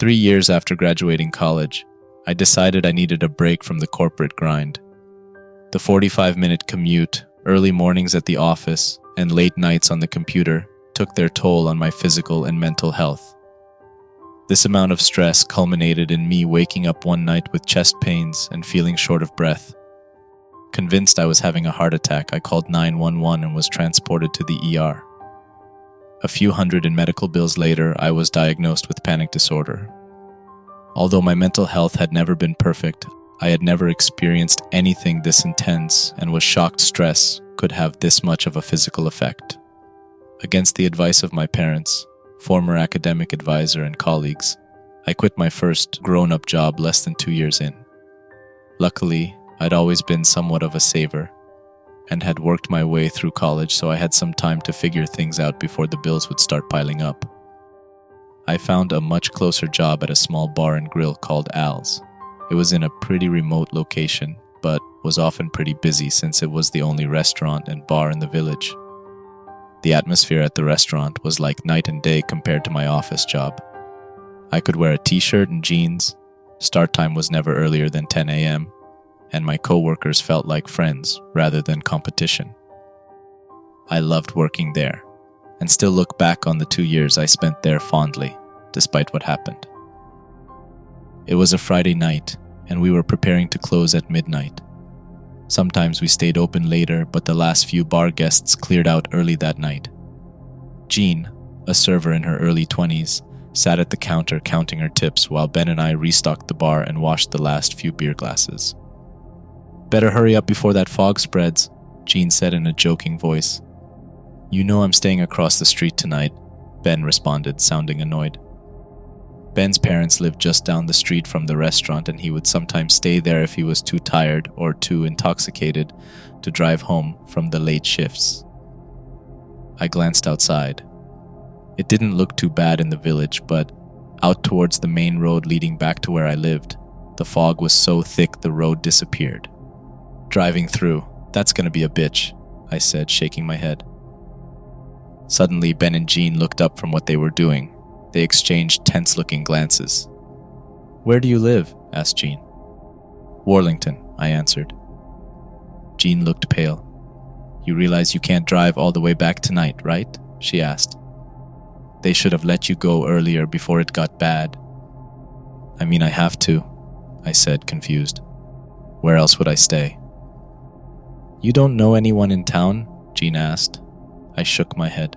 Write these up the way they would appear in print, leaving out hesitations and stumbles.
3 years after graduating college, I decided I needed a break from the corporate grind. The 45-minute commute, early mornings at the office, and late nights on the computer took their toll on my physical and mental health. This amount of stress culminated in me waking up one night with chest pains and feeling short of breath. Convinced I was having a heart attack, I called 911 and was transported to the ER. A few hundred in medical bills later, I was diagnosed with panic disorder. Although my mental health had never been perfect, I had never experienced anything this intense and was shocked stress could have this much of a physical effect. Against the advice of my parents, former academic advisor, and colleagues, I quit my first grown-up job less than 2 years in. Luckily, I'd always been somewhat of a saver and had worked my way through college, so I had some time to figure things out before the bills would start piling up. I found a much closer job at a small bar and grill called Al's. It was in a pretty remote location, but was often pretty busy since it was the only restaurant and bar in the village. The atmosphere at the restaurant was like night and day compared to my office job. I could wear a t-shirt and jeans, start time was never earlier than 10 a.m., and my co-workers felt like friends rather than competition. I loved working there, and still look back on the 2 years I spent there fondly, despite what happened. It was a Friday night, and we were preparing to close at midnight. Sometimes we stayed open later, but the last few bar guests cleared out early that night. Jean, a server in her early 20s, sat at the counter counting her tips while Ben and I restocked the bar and washed the last few beer glasses. "Better hurry up before that fog spreads," Jean said in a joking voice. "You know I'm staying across the street tonight," Ben responded, sounding annoyed. Ben's parents lived just down the street from the restaurant, and he would sometimes stay there if he was too tired or too intoxicated to drive home from the late shifts. I glanced outside. It didn't look too bad in the village, but out towards the main road leading back to where I lived, the fog was so thick the road disappeared. "Driving through, that's gonna be a bitch," I said, shaking my head. Suddenly, Ben and Jean looked up from what they were doing. They exchanged tense-looking glances. "Where do you live?" asked Jean. "Warlington," I answered. Jean looked pale. "You realize you can't drive all the way back tonight, right?" she asked. "They should have let you go earlier before it got bad." "I mean, I have to," I said, confused. "Where else would I stay?" "You don't know anyone in town?" Jean asked. I shook my head.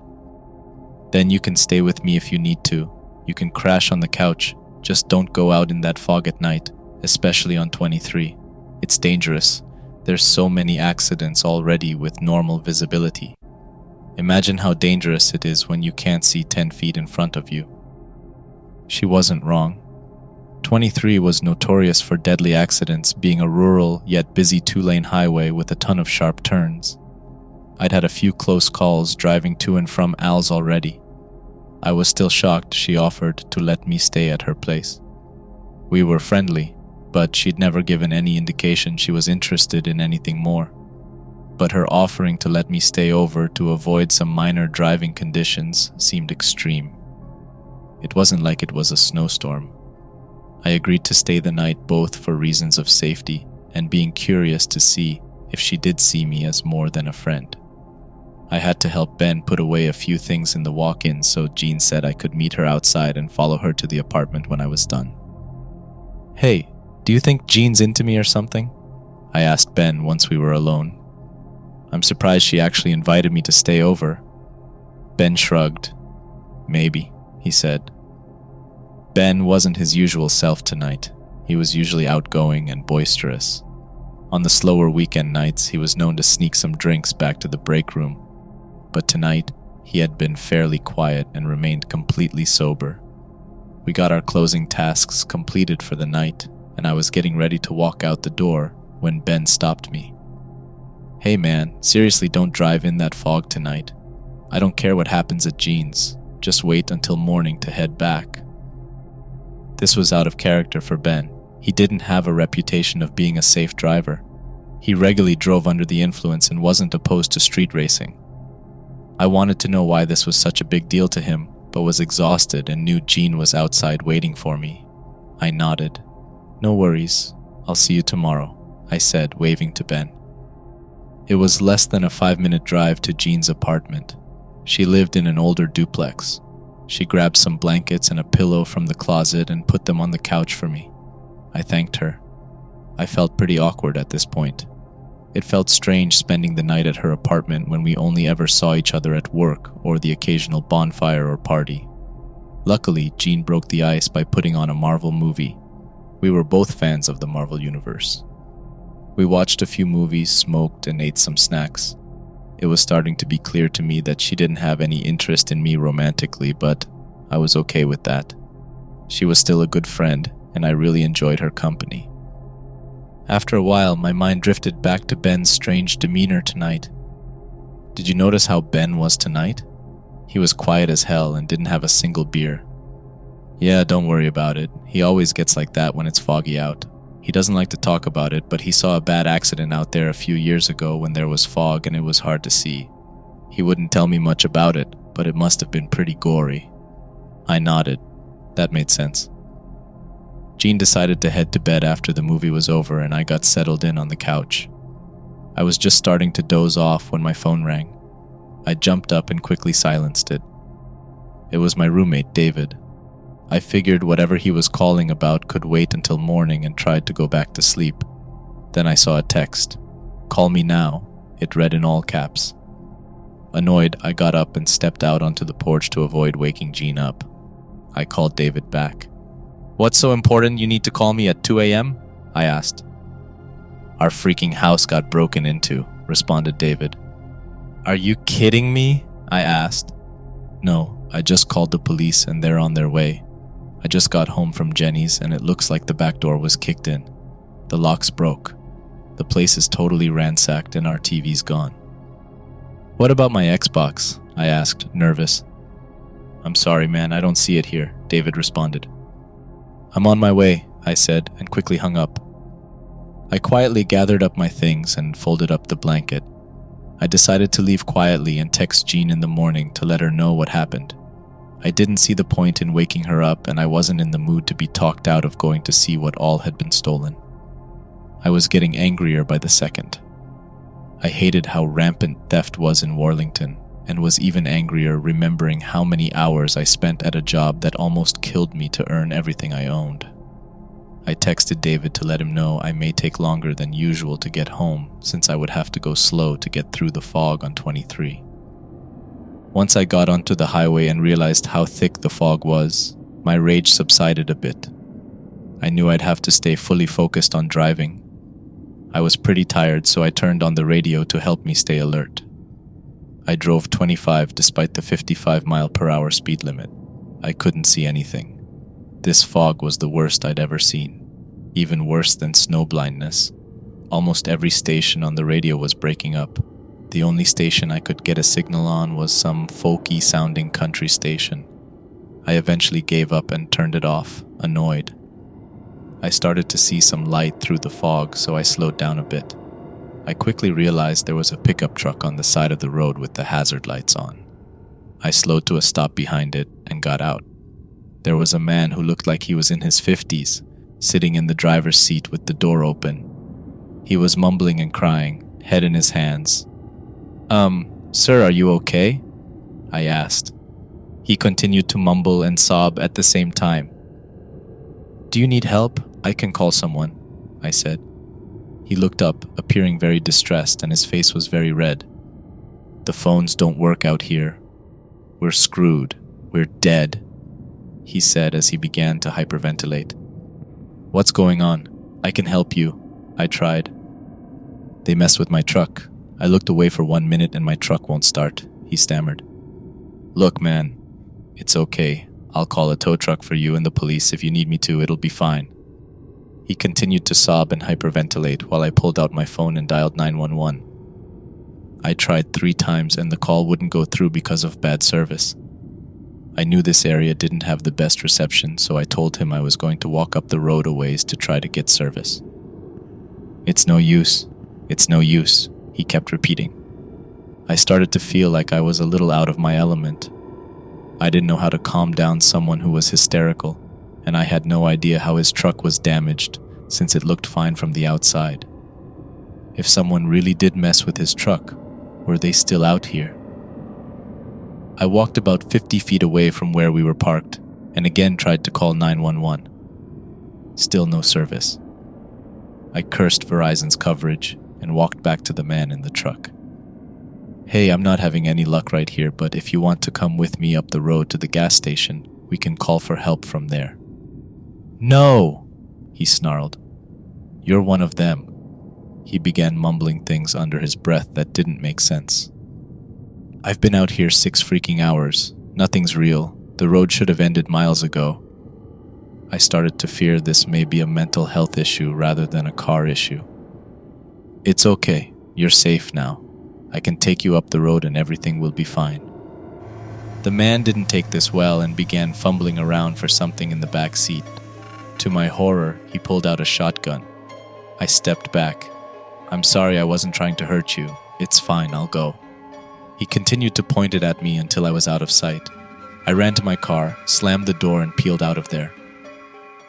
"Then you can stay with me if you need to. You can crash on the couch. Just don't go out in that fog at night, especially on 23. It's dangerous. There's so many accidents already with normal visibility. Imagine how dangerous it is when you can't see 10 feet in front of you." She wasn't wrong. 23 was notorious for deadly accidents, being a rural yet busy 2-lane highway with a ton of sharp turns. I'd had a few close calls driving to and from Al's already. I was still shocked she offered to let me stay at her place. We were friendly, but she'd never given any indication she was interested in anything more. But her offering to let me stay over to avoid some minor driving conditions seemed extreme. It wasn't like it was a snowstorm. I agreed to stay the night both for reasons of safety and being curious to see if she did see me as more than a friend. I had to help Ben put away a few things in the walk-in, so Jean said I could meet her outside and follow her to the apartment when I was done. "Hey, do you think Jean's into me or something?" I asked Ben once we were alone. "I'm surprised she actually invited me to stay over." Ben shrugged. "Maybe," he said. Ben wasn't his usual self tonight. He was usually outgoing and boisterous. On the slower weekend nights, he was known to sneak some drinks back to the break room. But tonight, he had been fairly quiet and remained completely sober. We got our closing tasks completed for the night, and I was getting ready to walk out the door when Ben stopped me. "Hey man, seriously, don't drive in that fog tonight. I don't care what happens at Jean's. Just wait until morning to head back." This was out of character for Ben. He didn't have a reputation of being a safe driver. He regularly drove under the influence and wasn't opposed to street racing. I wanted to know why this was such a big deal to him, but was exhausted and knew Jean was outside waiting for me. I nodded. "No worries. I'll see you tomorrow," I said, waving to Ben. It was less than a 5-minute drive to Jean's apartment. She lived in an older duplex. She grabbed some blankets and a pillow from the closet and put them on the couch for me. I thanked her. I felt pretty awkward at this point. It felt strange spending the night at her apartment when we only ever saw each other at work or the occasional bonfire or party. Luckily, Jean broke the ice by putting on a Marvel movie. We were both fans of the Marvel Universe. We watched a few movies, smoked, and ate some snacks. It was starting to be clear to me that she didn't have any interest in me romantically, but I was okay with that. She was still a good friend, and I really enjoyed her company. After a while, my mind drifted back to Ben's strange demeanor tonight. Did you notice how Ben was tonight? He was quiet as hell and didn't have a single beer. Yeah, don't worry about it. He always gets like that when it's foggy out. He doesn't like to talk about it, but he saw a bad accident out there a few years ago when there was fog and it was hard to see. He wouldn't tell me much about it, but it must have been pretty gory. I nodded. That made sense. Jean decided to head to bed after the movie was over and I got settled in on the couch. I was just starting to doze off when my phone rang. I jumped up and quickly silenced it. It was my roommate, David. I figured whatever he was calling about could wait until morning and tried to go back to sleep. Then I saw a text. "Call me now." It read in all caps. Annoyed, I got up and stepped out onto the porch to avoid waking Jean up. I called David back. "What's so important you need to call me at 2 a.m.? I asked. "Our freaking house got broken into," responded David. "Are you kidding me?" I asked. "No, I just called the police and they're on their way. I just got home from Jenny's and it looks like the back door was kicked in. The locks broke. The place is totally ransacked and our TV's gone." "What about my Xbox?" I asked, nervous. "I'm sorry, man, I don't see it here," David responded. "I'm on my way," I said, and quickly hung up. I quietly gathered up my things and folded up the blanket. I decided to leave quietly and text Jean in the morning to let her know what happened. I didn't see the point in waking her up, and I wasn't in the mood to be talked out of going to see what all had been stolen. I was getting angrier by the second. I hated how rampant theft was in Warlington, and was even angrier remembering how many hours I spent at a job that almost killed me to earn everything I owned. I texted David to let him know I may take longer than usual to get home, since I would have to go slow to get through the fog on 23. Once I got onto the highway and realized how thick the fog was, my rage subsided a bit. I knew I'd have to stay fully focused on driving. I was pretty tired, so I turned on the radio to help me stay alert. I drove 25 despite the 55-mile-per-hour speed limit. I couldn't see anything. This fog was the worst I'd ever seen, even worse than snow blindness. Almost every station on the radio was breaking up. The only station I could get a signal on was some folky-sounding country station. I eventually gave up and turned it off, annoyed. I started to see some light through the fog, so I slowed down a bit. I quickly realized there was a pickup truck on the side of the road with the hazard lights on. I slowed to a stop behind it and got out. There was a man who looked like he was in his 50s, sitting in the driver's seat with the door open. He was mumbling and crying, head in his hands. Sir, are you okay?" I asked. He continued to mumble and sob at the same time. "Do you need help? I can call someone," I said. He looked up, appearing very distressed, and his face was very red. "The phones don't work out here. We're screwed. We're dead," he said as he began to hyperventilate. "What's going on? I can help you," I tried. "They messed with my truck. I looked away for 1 minute and my truck won't start," he stammered. "Look, man, it's okay. I'll call a tow truck for you and the police if you need me to. It'll be fine." He continued to sob and hyperventilate while I pulled out my phone and dialed 911. I tried 3 times and the call wouldn't go through because of bad service. I knew this area didn't have the best reception, so I told him I was going to walk up the road a ways to try to get service. "It's no use. It's no use," he kept repeating. I started to feel like I was a little out of my element. I didn't know how to calm down someone who was hysterical, and I had no idea how his truck was damaged since it looked fine from the outside. If someone really did mess with his truck, were they still out here? I walked about 50 feet away from where we were parked and again tried to call 911. Still no service. I cursed Verizon's coverage and walked back to the man in the truck. "Hey, I'm not having any luck right here, but if you want to come with me up the road to the gas station, we can call for help from there." "No!" he snarled. "You're one of them." He began mumbling things under his breath that didn't make sense. "I've been out here 6 freaking hours. Nothing's real. The road should have ended miles ago." I started to fear this may be a mental health issue rather than a car issue. "It's okay. You're safe now. I can take you up the road and everything will be fine." The man didn't take this well and began fumbling around for something in the back seat. To my horror, he pulled out a shotgun. I stepped back. "I'm sorry, I wasn't trying to hurt you. It's fine, I'll go." He continued to point it at me until I was out of sight. I ran to my car, slammed the door, and peeled out of there.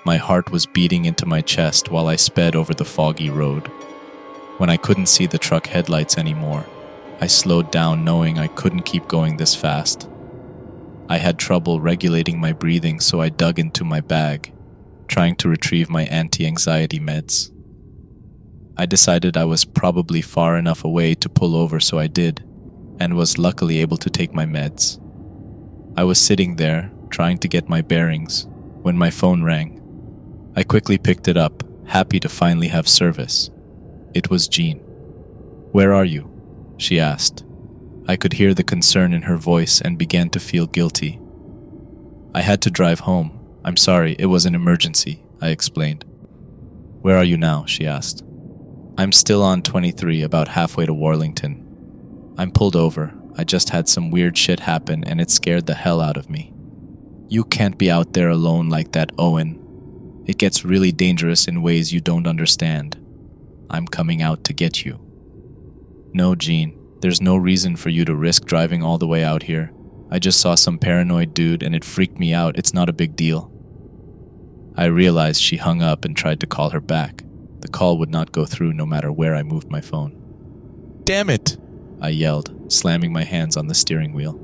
My heart was beating into my chest while I sped over the foggy road. When I couldn't see the truck headlights anymore, I slowed down knowing I couldn't keep going this fast. I had trouble regulating my breathing, so I dug into my bag, trying to retrieve my anti-anxiety meds. I decided I was probably far enough away to pull over, so I did, and was luckily able to take my meds. I was sitting there, trying to get my bearings, when my phone rang. I quickly picked it up, happy to finally have service. It was Jean. "Where are you?" she asked. I could hear the concern in her voice and began to feel guilty. "I had to drive home. I'm sorry, it was an emergency," I explained. "Where are you now?" she asked. "I'm still on 23, about halfway to Warlington. I'm pulled over. I just had some weird shit happen and it scared the hell out of me." "You can't be out there alone like that, Owen. It gets really dangerous in ways you don't understand. I'm coming out to get you." "No, Jean, there's no reason for you to risk driving all the way out here. I just saw some paranoid dude and it freaked me out. It's not a big deal." I realized she hung up and tried to call her back. The call would not go through no matter where I moved my phone. "Damn it!" I yelled, slamming my hands on the steering wheel.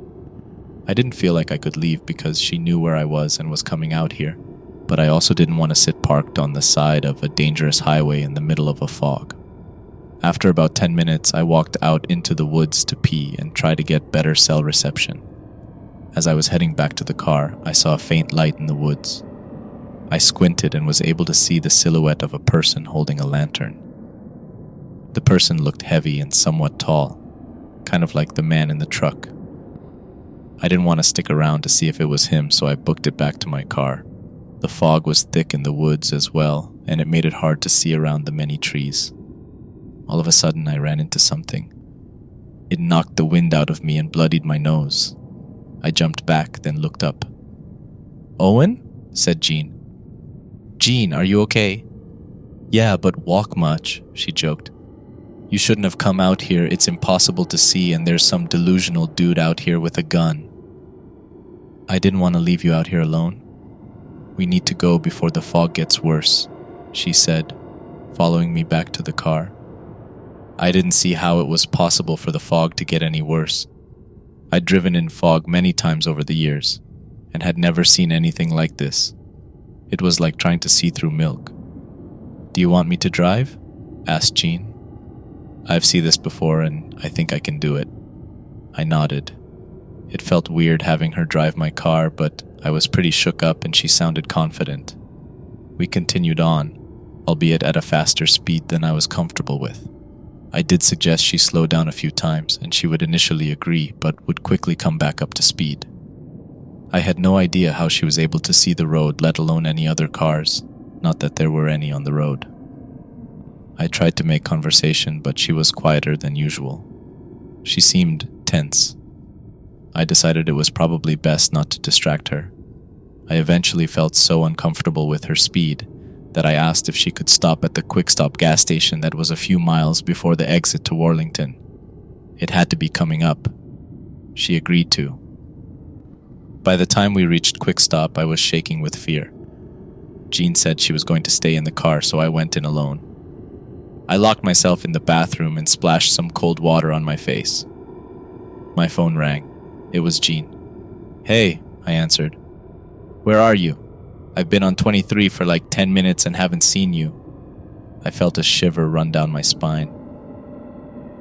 I didn't feel like I could leave because she knew where I was and was coming out here, but I also didn't want to sit parked on the side of a dangerous highway in the middle of a fog. After about 10 minutes, I walked out into the woods to pee and try to get better cell reception. As I was heading back to the car, I saw a faint light in the woods. I squinted and was able to see the silhouette of a person holding a lantern. The person looked heavy and somewhat tall, kind of like the man in the truck. I didn't want to stick around to see if it was him, so I booked it back to my car. The fog was thick in the woods as well, and it made it hard to see around the many trees. All of a sudden, I ran into something. It knocked the wind out of me and bloodied my nose. I jumped back, then looked up. "Owen?" said Jean. "Jean, are you okay?" "Yeah, but walk much," she joked. "You shouldn't have come out here. It's impossible to see, and there's some delusional dude out here with a gun." "I didn't want to leave you out here alone. We need to go before the fog gets worse," she said, following me back to the car. I didn't see how it was possible for the fog to get any worse. I'd driven in fog many times over the years, and had never seen anything like this. It was like trying to see through milk. "Do you want me to drive?" asked Jean. "I've seen this before and I think I can do it." I nodded. It felt weird having her drive my car, but I was pretty shook up and she sounded confident. We continued on, albeit at a faster speed than I was comfortable with. I did suggest she slow down a few times and she would initially agree, but would quickly come back up to speed. I had no idea how she was able to see the road, let alone any other cars, not that there were any on the road. I tried to make conversation, but she was quieter than usual. She seemed tense. I decided it was probably best not to distract her. I eventually felt so uncomfortable with her speed that I asked if she could stop at the quick-stop gas station that was a few miles before the exit to Warlington. It had to be coming up. She agreed to. By the time we reached Quick Stop, I was shaking with fear. Jean said she was going to stay in the car, so I went in alone. I locked myself in the bathroom and splashed some cold water on my face. My phone rang. It was Jean. "Hey," I answered. "Where are you? I've been on 23 for like 10 minutes and haven't seen you." I felt a shiver run down my spine.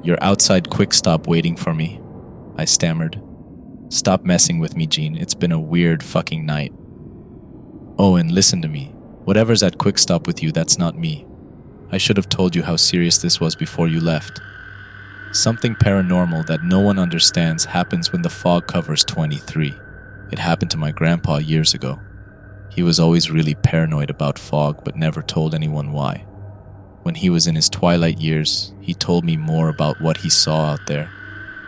"You're outside Quick Stop waiting for me," I stammered. "Stop messing with me, Jean. It's been a weird fucking night." "Owen, listen to me. Whatever's at Quick Stop with you, that's not me. I should have told you how serious this was before you left. Something paranormal that no one understands happens when the fog covers 23. It happened to my grandpa years ago. He was always really paranoid about fog but never told anyone why. When he was in his twilight years, he told me more about what he saw out there.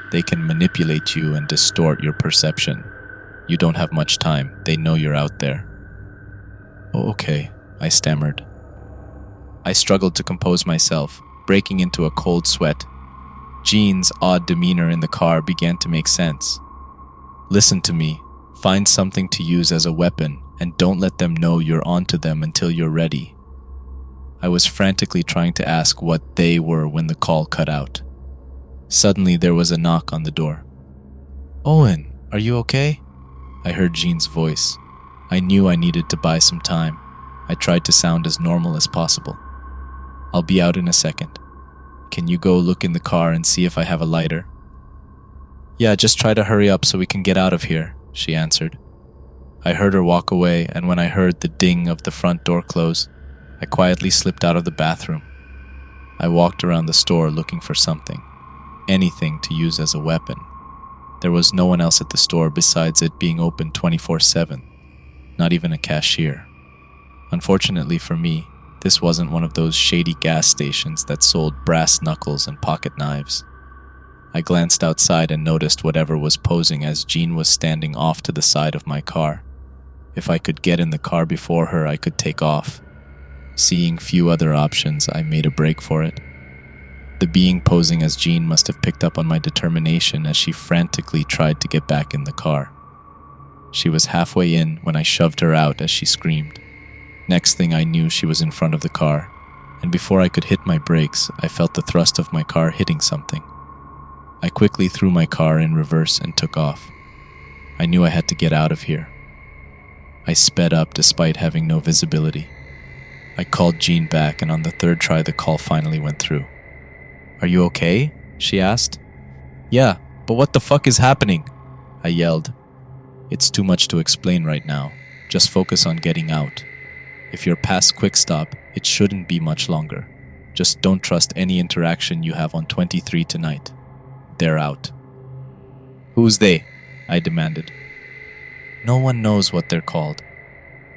They can manipulate you and distort your perception. You don't have much time. They know you're out there." "Oh, okay," I stammered. I struggled to compose myself, breaking into a cold sweat. Jean's odd demeanor in the car began to make sense. "Listen to me. Find something to use as a weapon, and don't let them know you're onto them until you're ready." I was frantically trying to ask what they were when the call cut out. Suddenly, there was a knock on the door. "Owen, are you okay?" I heard Jean's voice. I knew I needed to buy some time. I tried to sound as normal as possible. "I'll be out in a second. Can you go look in the car and see if I have a lighter?" "Yeah, just try to hurry up so we can get out of here," she answered. I heard her walk away, and when I heard the ding of the front door close, I quietly slipped out of the bathroom. I walked around the store looking for something, anything to use as a weapon. There was no one else at the store besides it being open 24/7, not even a cashier. Unfortunately for me, this wasn't one of those shady gas stations that sold brass knuckles and pocket knives. I glanced outside and noticed whatever was posing as Jean was standing off to the side of my car. If I could get in the car before her, I could take off. Seeing few other options, I made a break for it. The being posing as Jean must have picked up on my determination as she frantically tried to get back in the car. She was halfway in when I shoved her out as she screamed. Next thing I knew, she was in front of the car, and before I could hit my brakes, I felt the thrust of my car hitting something. I quickly threw my car in reverse and took off. I knew I had to get out of here. I sped up despite having no visibility. I called Jean back, and on the third try, the call finally went through. "Are you okay?" she asked. "Yeah, but what the fuck is happening?" I yelled. "It's too much to explain right now. Just focus on getting out. If you're past Quick Stop, it shouldn't be much longer. Just don't trust any interaction you have on 23 tonight. They're out." "Who's they?" I demanded. "No one knows what they're called.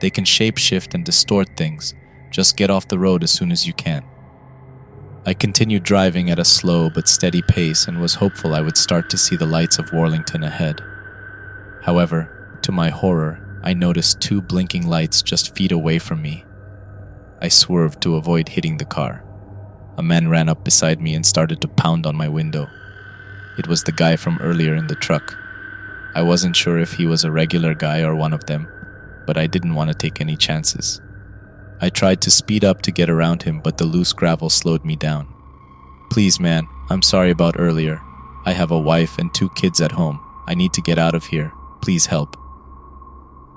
They can shapeshift and distort things. Just get off the road as soon as you can." I continued driving at a slow but steady pace and was hopeful I would start to see the lights of Worlington ahead. However, to my horror, I noticed two blinking lights just feet away from me. I swerved to avoid hitting the car. A man ran up beside me and started to pound on my window. It was the guy from earlier in the truck. I wasn't sure if he was a regular guy or one of them, but I didn't want to take any chances. I tried to speed up to get around him, but the loose gravel slowed me down. "Please, man, I'm sorry about earlier. I have a wife and 2 kids at home. I need to get out of here. Please help."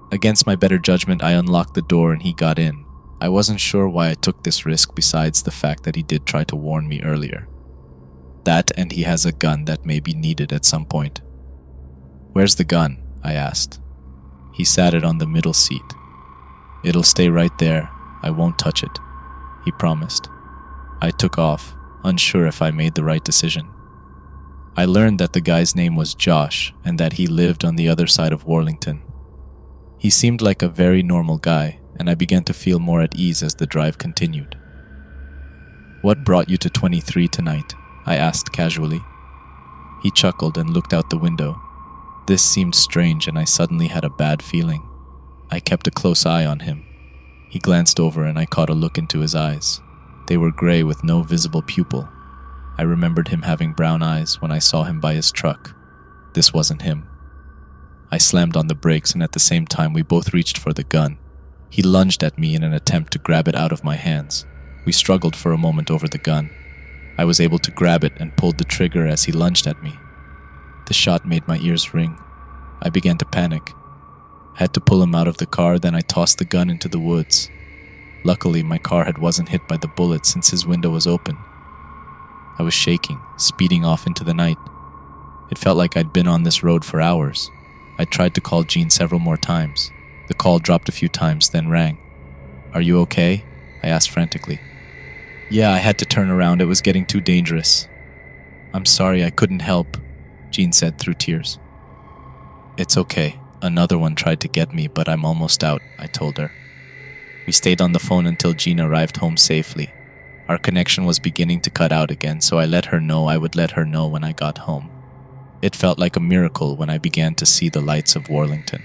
Against my better judgment, I unlocked the door and he got in. I wasn't sure why I took this risk besides the fact that he did try to warn me earlier. That, and he has a gun that may be needed at some point. "Where's the gun?" I asked. He sat it on the middle seat. "It'll stay right there. I won't touch it," he promised. I took off, unsure if I made the right decision. I learned that the guy's name was Josh and that he lived on the other side of Worlington. He seemed like a very normal guy, and I began to feel more at ease as the drive continued. "What brought you to 23 tonight?" I asked casually. He chuckled and looked out the window. This seemed strange, and I suddenly had a bad feeling. I kept a close eye on him. He glanced over and I caught a look into his eyes. They were gray with no visible pupil. I remembered him having brown eyes when I saw him by his truck. This wasn't him. I slammed on the brakes, and at the same time we both reached for the gun. He lunged at me in an attempt to grab it out of my hands. We struggled for a moment over the gun. I was able to grab it and pulled the trigger as he lunged at me. The shot made my ears ring. I began to panic. I had to pull him out of the car, then I tossed the gun into the woods. Luckily, my car wasn't hit by the bullet since his window was open. I was shaking, speeding off into the night. It felt like I'd been on this road for hours. I tried to call Jean several more times. The call dropped a few times, then rang. "Are you okay?" I asked frantically. "Yeah, I had to turn around. It was getting too dangerous." "I'm sorry, I couldn't help," Jean said through tears. "It's okay. Another one tried to get me, but I'm almost out," I told her. We stayed on the phone until Jean arrived home safely. Our connection was beginning to cut out again, so I let her know I would let her know when I got home. It felt like a miracle when I began to see the lights of Worlington.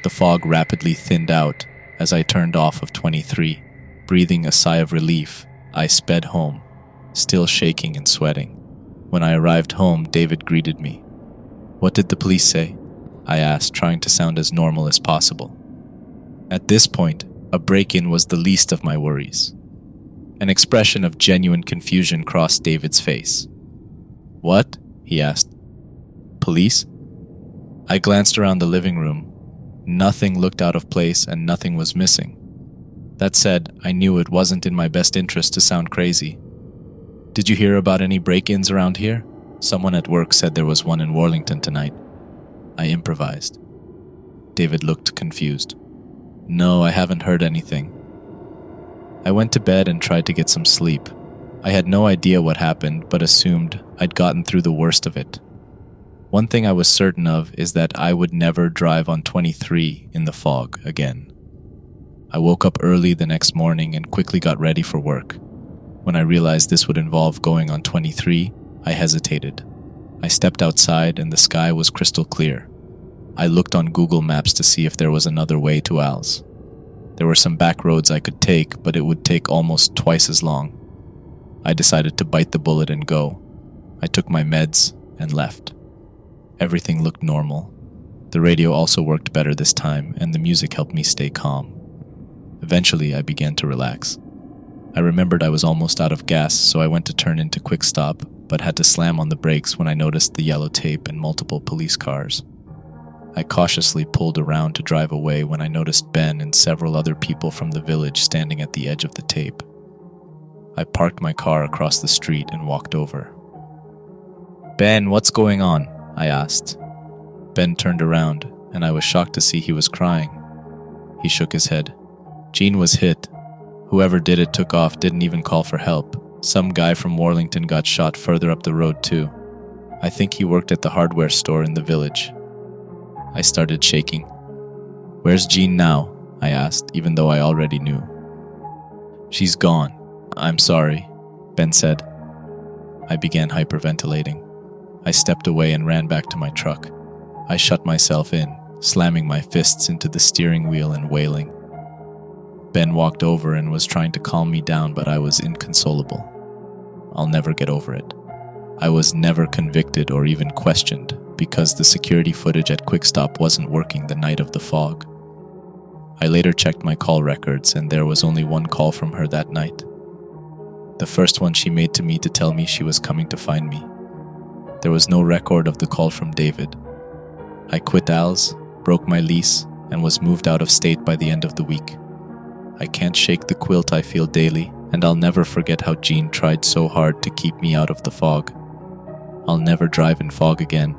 The fog rapidly thinned out as I turned off of 23. Breathing a sigh of relief, I sped home, still shaking and sweating. When I arrived home, David greeted me. "What did the police say?" I asked, trying to sound as normal as possible. At this point, a break-in was the least of my worries. An expression of genuine confusion crossed David's face. "What?" he asked. "Police?" I glanced around the living room. Nothing looked out of place and nothing was missing. That said, I knew it wasn't in my best interest to sound crazy. "Did you hear about any break-ins around here? Someone at work said there was one in Worlington tonight." I improvised. David looked confused. "No, I haven't heard anything." I went to bed and tried to get some sleep. I had no idea what happened, but assumed I'd gotten through the worst of it. One thing I was certain of is that I would never drive on 23 in the fog again. I woke up early the next morning and quickly got ready for work. When I realized this would involve going on 23, I hesitated. I stepped outside and the sky was crystal clear. I looked on Google Maps to see if there was another way to Al's. There were some back roads I could take, but it would take almost twice as long. I decided to bite the bullet and go. I took my meds and left. Everything looked normal. The radio also worked better this time, and the music helped me stay calm. Eventually, I began to relax. I remembered I was almost out of gas, so I went to turn into Quick Stop, but had to slam on the brakes when I noticed the yellow tape and multiple police cars. I cautiously pulled around to drive away when I noticed Ben and several other people from the village standing at the edge of the tape. I parked my car across the street and walked over. "Ben, what's going on?" I asked. Ben turned around, and I was shocked to see he was crying. He shook his head. "Jean was hit. Whoever did it took off, didn't even call for help. Some guy from Worlington got shot further up the road too. I think he worked at the hardware store in the village." I started shaking. "Where's Jean now?" I asked, even though I already knew. "She's gone. I'm sorry," Ben said. I began hyperventilating. I stepped away and ran back to my truck. I shut myself in, slamming my fists into the steering wheel and wailing. Ben walked over and was trying to calm me down, but I was inconsolable. I'll never get over it. I was never convicted or even questioned because the security footage at Quick Stop wasn't working the night of the fog. I later checked my call records, and there was only one call from her that night. The first one she made to me to tell me she was coming to find me. There was no record of the call from David. I quit Al's, broke my lease, and was moved out of state by the end of the week. I can't shake the quilt I feel daily, and I'll never forget how Jean tried so hard to keep me out of the fog. I'll never drive in fog again,